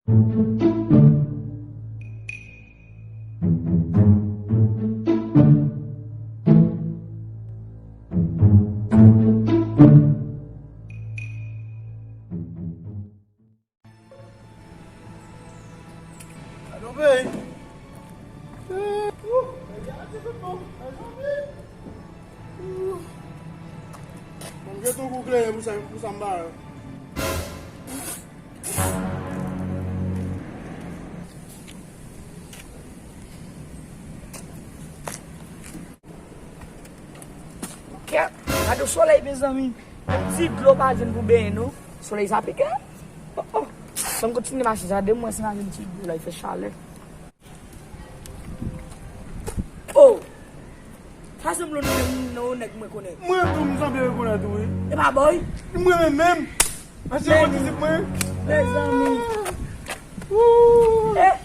Allô, bey. Mwen ton kou kle pou sa mba. Cadê o soleil, meus amigos? Se globalizando pro bem, não? Soleil já pica? Vamos continuar mais, já deu uma sinal de lá e fechar, né? Oh! Faz um blonde não é como é que é? Mwen tou mwen sanbe rekonet ou. É pra boy? Mwen men. Ase yon disi mwen. Meus amigos.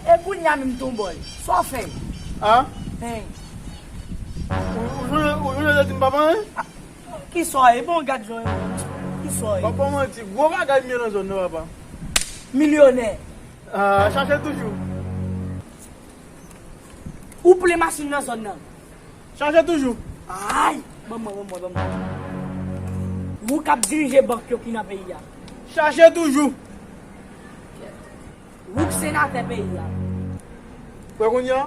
É cunhar mesmo, tom boy. Só fé. Ha? Tem. Ou yon dati mbaba, hein? Que só é? Bom gato, João. Que só é? Papa mwen ti, gwo bagay mwen nan zon nou, papa. Millionnaire. Chache toujou. Ou pour les machines dans zone nan? Chache toujou. Aïe! Vamos. Vous cap diriger banque qui n'a pays là. Chache toujou. Vous sénateur pays là. Kwe kon ya?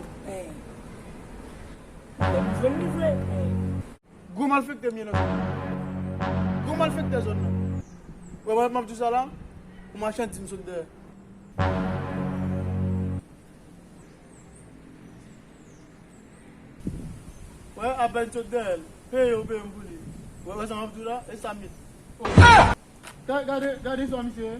Vous venez livrer. Gwo mal fekte mwen nan zon. Gwo mal fekte zon nan. Wè wè map di sa la? Ou ma chen ti msot de. Wè apen sot de el. Hey yo be mbuli. Wè sa map di la? E sa mit. Gade so misye.